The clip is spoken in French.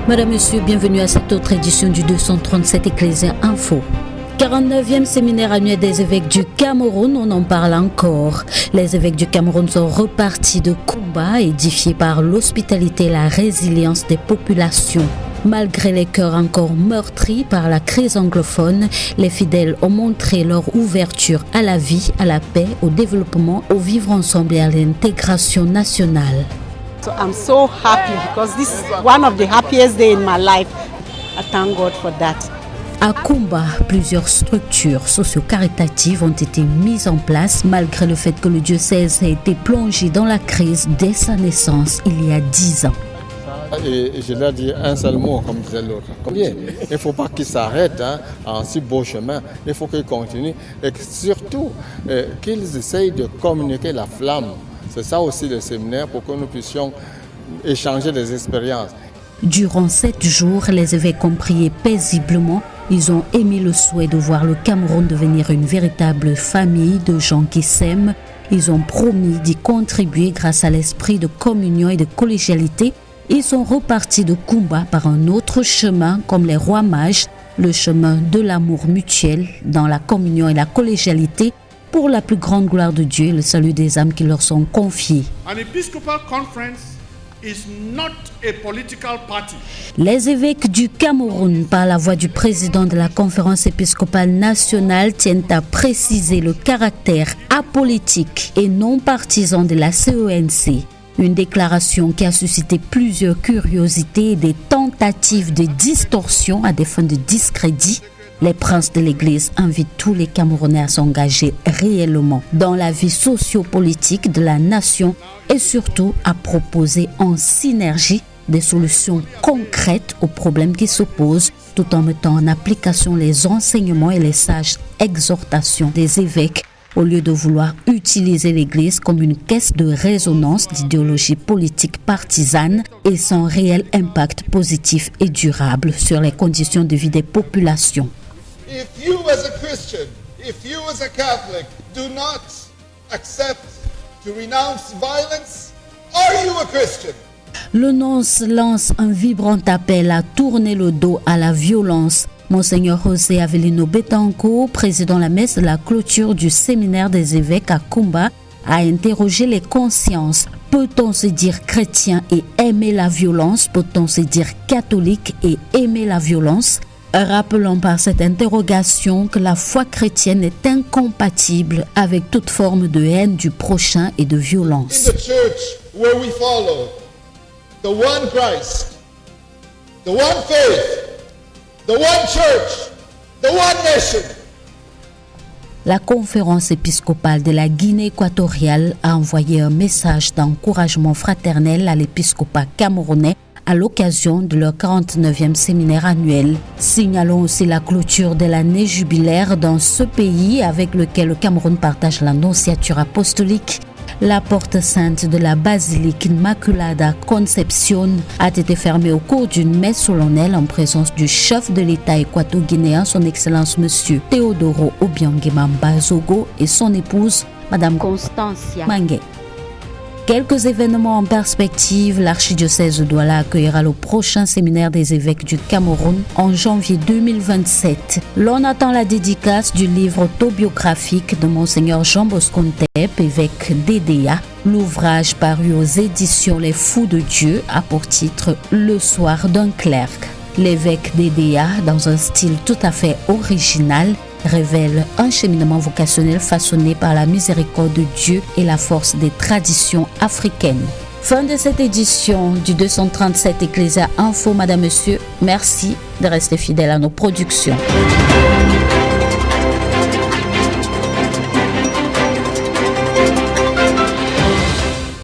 Madame, Monsieur, bienvenue à cette autre édition du 237 Ecclésia Info. 49e séminaire annuel des évêques du Cameroun, on en parle encore. Les évêques du Cameroun sont repartis de Kumba, édifiés par l'hospitalité et la résilience des populations. Malgré les cœurs encore meurtris par la crise anglophone, les fidèles ont montré leur ouverture à la vie, à la paix, au développement, au vivre ensemble et à l'intégration nationale. So I'm so happy because this is one of the happiest days in my life. I thank God for that. À Kumba, plusieurs structures socio-caritatives ont été mises en place malgré le fait que le diocèse a été plongé dans la crise dès sa naissance il y a 10 ans. Et je leur dis un seul mot, comme disait l'autre. Il ne faut pas qu'ils s'arrêtent en si beau chemin. Il faut qu'ils continuent et surtout qu'ils essayent de communiquer la flamme. C'est ça aussi le séminaire pour que nous puissions échanger des expériences. Durant 7 jours, les évêques ont prié paisiblement. Ils ont émis le souhait de voir le Cameroun devenir une véritable famille de gens qui s'aiment. Ils ont promis d'y contribuer grâce à l'esprit de communion et de collégialité. Ils sont repartis de Kumba par un autre chemin comme les rois mages, le chemin de l'amour mutuel dans la communion et la collégialité pour la plus grande gloire de Dieu et le salut des âmes qui leur sont confiées. An Episcopal Conference is not a political party. Les évêques du Cameroun, par la voix du président de la conférence épiscopale nationale, tiennent à préciser le caractère apolitique et non partisan de la CENC. Une déclaration qui a suscité plusieurs curiosités et des tentatives de distorsion à des fins de discrédit. Les princes de l'Église invitent tous les Camerounais à s'engager réellement dans la vie socio-politique de la nation et surtout à proposer en synergie des solutions concrètes aux problèmes qui s'opposent tout en mettant en application les enseignements et les sages exhortations des évêques au lieu de vouloir utiliser l'Église comme une caisse de résonance d'idéologie politique partisane et sans réel impact positif et durable sur les conditions de vie des populations. If you as a Christian, if you as a Catholic do not accept to renounce violence, are you a Christian? Le nonce lance un vibrant appel à tourner le dos à la violence. Monseigneur José Avelino Betancourt, président de la messe de la clôture du séminaire des évêques à Kumba, a interrogé les consciences. Peut-on se dire chrétien et aimer la violence? Peut-on se dire catholique et aimer la violence? Rappelons par cette interrogation que la foi chrétienne est incompatible avec toute forme de haine du prochain et de violence. In the church where we follow the one Christ, the one faith, the one church, the one nation. La conférence épiscopale de la Guinée équatoriale a envoyé un message d'encouragement fraternel à l'épiscopat camerounais à l'occasion de leur 49e séminaire annuel. Signalons aussi la clôture de l'année jubilaire dans ce pays avec lequel le Cameroun partage l'annonciature apostolique. La porte sainte de la basilique Immaculada Concepción a été fermée au cours d'une messe solennelle en présence du chef de l'État équato-guinéen, son Excellence Monsieur Teodoro Obiang Mbazogo et son épouse, Madame Constancia Mangué. Quelques événements en perspective, l'archidiocèse de Douala accueillera le prochain séminaire des évêques du Cameroun en janvier 2027. L'on attend la dédicace du livre autobiographique de Monseigneur Jean Bosco Ntep, évêque d'Edea. L'ouvrage paru aux éditions Les Fous de Dieu a pour titre Le soir d'un clerc. L'évêque d'Edea, dans un style tout à fait original, révèle un cheminement vocationnel façonné par la miséricorde de Dieu et la force des traditions africaines. Fin de cette édition du 237 Ecclésia Info. Madame, Monsieur, merci de rester fidèle à nos productions.